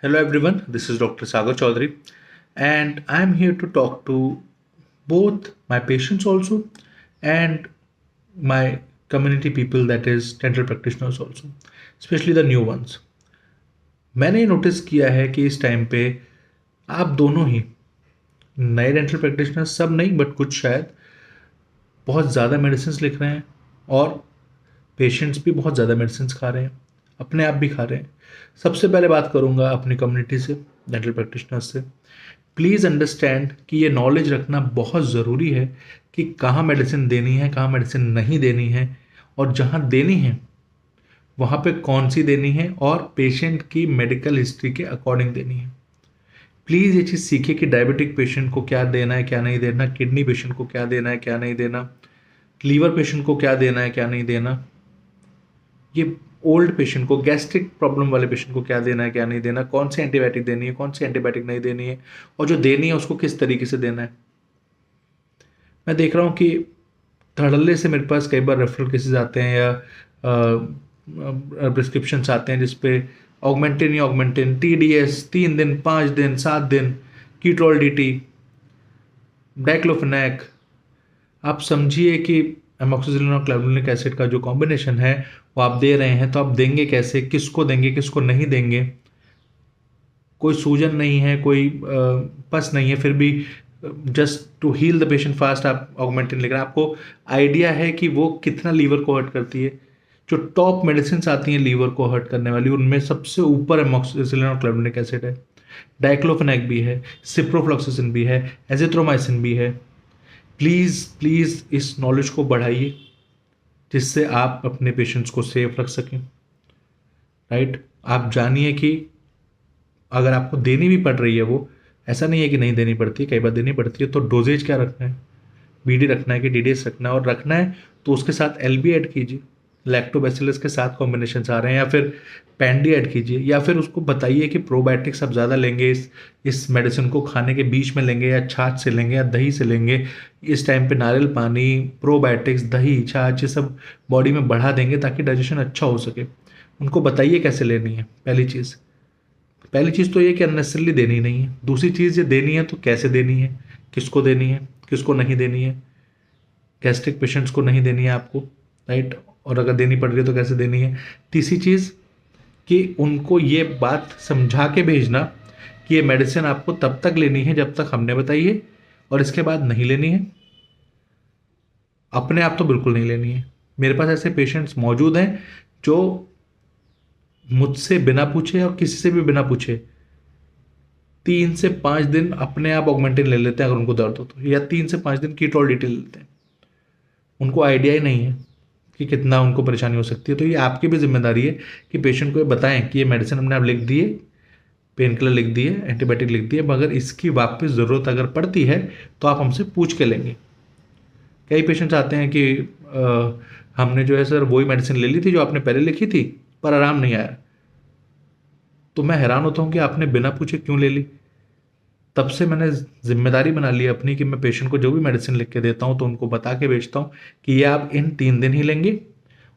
Hello everyone, this is Dr. Sagar Chaudhary and I am here to talk to both my patients also and my community people, that is dental practitioners also, especially the new ones. मैंने notice किया है कि इस time पे आप दोनों ही नए dental practitioner, सब नहीं बट कुछ शायद, बहुत ज़्यादा मेडिसिन लिख रहे हैं और पेशेंट्स भी बहुत ज़्यादा मेडिसिन खा रहे हैं, अपने आप भी खा रहे हैं। सबसे पहले बात करूंगा अपनी कम्युनिटी से, डेंटल प्रैक्टिशनर्स से। प्लीज़ अंडरस्टैंड कि ये नॉलेज रखना बहुत ज़रूरी है कि कहाँ मेडिसिन देनी है, कहाँ मेडिसिन नहीं देनी है, और जहाँ देनी है वहाँ पे कौन सी देनी है और पेशेंट की मेडिकल हिस्ट्री के अकॉर्डिंग देनी है। प्लीज़ ये चीज़ सीखिए कि डायबिटिक पेशेंट को क्या देना है, क्या नहीं देना, किडनी पेशेंट को क्या देना है, क्या नहीं देना, लीवर पेशेंट को क्या देना है, क्या नहीं देना, ये ओल्ड पेशेंट को, गैस्ट्रिक प्रॉब्लम वाले पेशेंट को क्या देना है, क्या नहीं देना, कौन सी एंटीबायोटिक देनी है, कौन सी एंटीबायोटिक नहीं देनी है, और जो देनी है उसको किस तरीके से देना है। मैं देख रहा हूँ कि धड़ल्ले से मेरे पास कई बार रेफरल केसेस आते हैं या प्रिस्क्रिप्शंस आते हैं जिसपे ऑगमेंटिन या ऑगमेंटिन, TDS 3 दिन, 5 दिन, 7 दिन, कीटोल DT, डाइक्लोफेनेक। आप समझिए कि एमोक्सिसिलिन और क्लेवुलिनिक एसिड का जो कॉम्बिनेशन है वो आप दे रहे हैं, तो आप देंगे कैसे, किसको देंगे, किसको नहीं देंगे। कोई सूजन नहीं है, कोई पस नहीं है, फिर भी just to heal the patient fast आप ऑगमेंटिन लिख रहे हैं। आपको आइडिया है कि वो कितना लीवर को हर्ट करती है। जो टॉप मेडिसिन आती हैं लीवर को हर्ट करने वाली, उनमें सबसे ऊपर एमोक्सिसिलिन और क्लेवुलिनिक एसिड है, डाइक्लोफेनेक भी है, सिप्रोफ्लॉक्सासिन भी है, एजिथ्रोमाइसिन भी है। प्लीज़ प्लीज़ इस नॉलेज को बढ़ाइए जिससे आप अपने पेशेंट्स को सेफ रख सकें। राइट, आप जानिए कि अगर आपको देनी भी पड़ रही है, वो ऐसा नहीं है कि नहीं देनी पड़ती, कई बार देनी पड़ती है, तो डोजेज क्या रखना है, BD रखना है कि DDS रखना है, और रखना है तो उसके साथ LB ऐड कीजिए, लैक्टोबैसिलस के साथ कॉम्बिनेशन आ रहे हैं, या फिर पैंडी ऐड कीजिए, या फिर उसको बताइए कि प्रोबायोटिक्स आप ज़्यादा लेंगे, इस मेडिसिन को खाने के बीच में लेंगे, या छाछ से लेंगे, या दही से लेंगे। इस टाइम पे नारियल पानी, प्रोबायोटिक्स, दही, छाछ, ये सब बॉडी में बढ़ा देंगे ताकि डाइजेशन अच्छा हो सके। उनको बताइए कैसे लेनी है। पहली चीज़ तो ये कि अननेसेसरली देनी नहीं है। दूसरी चीज़, ये देनी है तो कैसे देनी है, किसको देनी है, किसको नहीं देनी है। गैस्ट्रिक पेशेंट्स को नहीं देनी है आपको, राइट, और अगर देनी पड़ रही है तो कैसे देनी है। तीसरी चीज़ कि उनको ये बात समझा के भेजना कि ये मेडिसिन आपको तब तक लेनी है जब तक हमने बताई है, और इसके बाद नहीं लेनी है। अपने आप तो बिल्कुल नहीं लेनी है। मेरे पास ऐसे पेशेंट्स मौजूद हैं जो मुझसे बिना पूछे और किसी से भी बिना पूछे 3 से 5 दिन अपने आप ऑगमेंटिन ले लेते हैं अगर उनको दर्द हो तो, या 3 से 5 दिन कीटोल DT ले लेते हैं। उनको आइडिया ही नहीं है कि कितना उनको परेशानी हो सकती है। तो ये आपकी भी जिम्मेदारी है कि पेशेंट को ये बताएं कि ये मेडिसिन हमने आप लिख दिए, पेन किलर लिख दिए, एंटीबायोटिक लिख दिए, मगर इसकी वापस ज़रूरत अगर पड़ती है तो आप हमसे पूछ के लेंगे। कई पेशेंट्स आते हैं कि हमने जो है सर वही मेडिसिन ले ली थी जो आपने पहले लिखी थी, पर आराम नहीं आया। तो मैं हैरान होता हूँ कि आपने बिना पूछे क्यों ले ली। तब से मैंने जिम्मेदारी बना ली अपनी कि मैं पेशेंट को जो भी मेडिसिन लिख के देता हूँ तो उनको बता के भेजता हूँ कि ये आप इन 3 दिन ही लेंगे,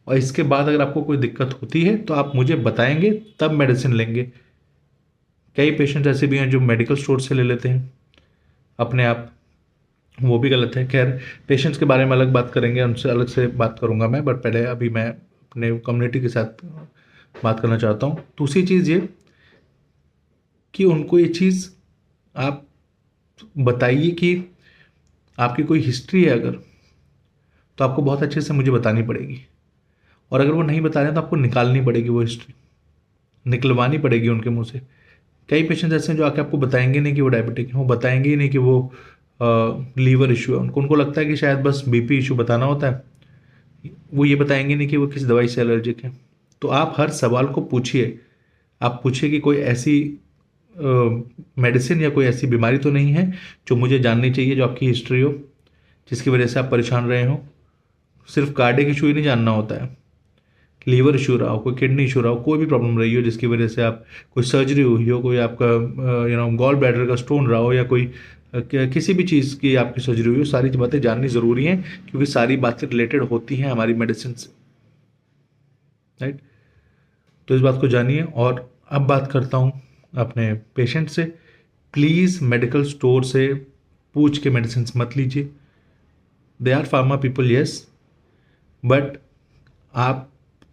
और इसके बाद अगर आपको कोई दिक्कत होती है तो आप मुझे बताएंगे, तब मेडिसिन लेंगे। कई पेशेंट्स ऐसे भी हैं जो मेडिकल स्टोर से ले लेते हैं अपने आप, वो भी गलत है। खैर, पेशेंट्स के बारे में अलग बात करेंगे, उनसे अलग से बात करूंगा मैं, बट पहले अभी मैं अपने कम्युनिटी के साथ बात करना चाहता हूँ। दूसरी चीज़ ये कि उनको ये चीज़ आप बताइए कि आपकी कोई हिस्ट्री है अगर, तो आपको बहुत अच्छे से मुझे बतानी पड़ेगी, और अगर वो नहीं बता रहे हैं तो आपको निकालनी पड़ेगी, वो हिस्ट्री निकलवानी पड़ेगी उनके मुंह से। कई पेशेंट्स ऐसे हैं जो आके आपको बताएंगे नहीं कि वो डायबिटिक है, वो बताएंगे ही नहीं कि वो लीवर इशू है। उनको लगता है कि शायद बस BP इशू बताना होता है, वो ये बताएंगे नहीं कि वो किस दवाई से एलर्जिक है। तो आप हर सवाल को पूछिए, आप पूछिए कि कोई ऐसी मेडिसिन या कोई ऐसी बीमारी तो नहीं है जो मुझे जाननी चाहिए, जो आपकी हिस्ट्री हो, जिसकी वजह से आप परेशान रहे हो। सिर्फ कार्डियक इशू ही नहीं जानना होता है, लीवर इशू रहा हो, कोई किडनी इशू रहा हो, कोई भी प्रॉब्लम रही हो जिसकी वजह से आप, कोई सर्जरी हुई हो, कोई आपका गॉल ब्लैडर का स्टोन रहा हो, या कोई किसी भी चीज़ की आपकी सर्जरी हुई हो, सारी बातें जाननी ज़रूरी हैं क्योंकि सारी बातें रिलेटेड होती हैं हमारी मेडिसिन से, राइट। तो इस बात को जानिए। और अब बात करता हूँ अपने पेशेंट से। प्लीज़ मेडिकल स्टोर से पूछ के मेडिसिन मत लीजिए। They are pharma people yes, but आप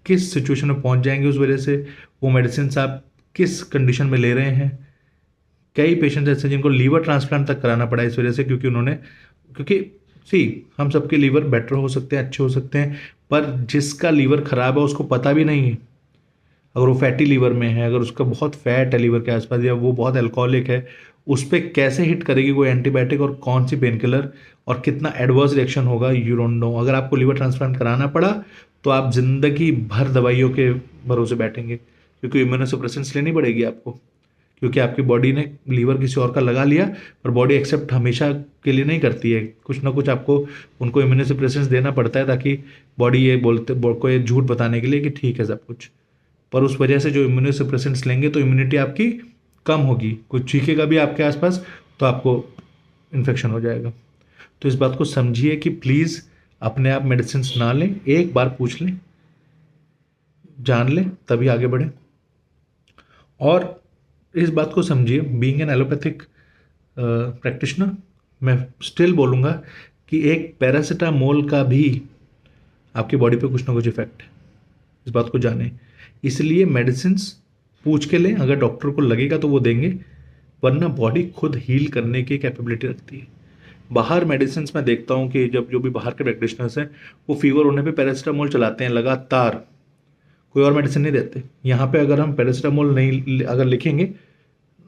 किस सिचुएशन में पहुंच जाएंगे उस वजह से, वो मेडिसिन आप किस कंडीशन में ले रहे हैं। कई पेशेंट्स ऐसे जिनको लीवर ट्रांसप्लांट तक कराना पड़ा इस वजह से, क्योंकि हम सबके लीवर बेटर हो सकते हैं, अच्छे हो सकते हैं, पर जिसका लीवर खराब है उसको पता भी नहीं है। अगर वो फैटी लीवर में है, अगर उसका बहुत फैट है लीवर के आसपास, या वो बहुत अल्कोहलिक है, उस पर कैसे हिट करेगी कोई एंटीबायोटिक और कौन सी पेन किलर, और कितना एडवर्स रिएक्शन होगा, यू डोंट नो। अगर आपको लीवर ट्रांसप्लांट कराना पड़ा तो आप जिंदगी भर दवाइयों के भरोसे बैठेंगे, क्योंकि इम्यूनोसप्रेसेंट्स लेनी पड़ेगी आपको, क्योंकि आपकी बॉडी ने लीवर किसी और का लगा लिया, पर बॉडी एक्सेप्ट हमेशा के लिए नहीं करती है, कुछ ना कुछ आपको उनको इम्यूनोसप्रेसेंट्स देना पड़ता है, ताकि बॉडी ये को ये झूठ बताने के लिए कि ठीक है सब कुछ। पर उस वजह से जो इम्यूनोसप्रेसेंट्स लेंगे तो इम्यूनिटी आपकी कम होगी, कुछ चीखेगा भी आपके आसपास तो आपको इन्फेक्शन हो जाएगा। तो इस बात को समझिए कि प्लीज़ अपने आप मेडिसिन ना लें, एक बार पूछ लें, जान लें, तभी आगे बढ़ें। और इस बात को समझिए, बीइंग एन एलोपैथिक प्रैक्टिशनर, मैं स्टिल बोलूँगा कि एक पैरासीटामोल का भी आपकी बॉडी पे कुछ ना कुछ इफेक्ट है, इस बात को जानें। इसलिए मेडिसिन्स पूछ के लें, अगर डॉक्टर को लगेगा तो वो देंगे, वरना बॉडी खुद हील करने की कैपेबिलिटी रखती है। बाहर मेडिसिन मैं देखता हूँ कि जब जो भी बाहर के प्रैक्टिशनर्स हैं वो फीवर होने पे पैरासीटामोल चलाते हैं लगातार, कोई और मेडिसिन नहीं देते। यहाँ पे अगर हम पैरासीटामोल नहीं अगर लिखेंगे,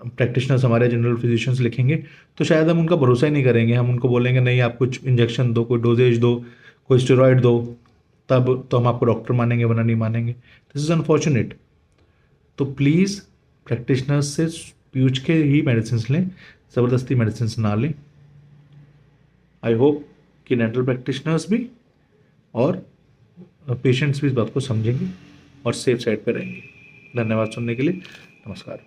प्रैक्टिशनर्स हमारे जनरल फिजिशियंस लिखेंगे, तो शायद हम उनका भरोसा ही नहीं करेंगे। हम उनको बोलेंगे नहीं आप कुछ इंजेक्शन दो, कोई डोजेज दो, कोई स्टेरॉइड दो, तब तो हम आपको डॉक्टर मानेंगे, वरना नहीं मानेंगे। This is unfortunate. तो प्लीज़ प्रैक्टिशनर्स से पूछ के ही मेडिसिन लें, ज़बरदस्ती मेडिसिन ना लें। आई होप कि डेंटल प्रैक्टिशनर्स भी और पेशेंट्स भी इस बात को समझेंगे और सेफ साइड पे रहेंगे। धन्यवाद सुनने के लिए, नमस्कार।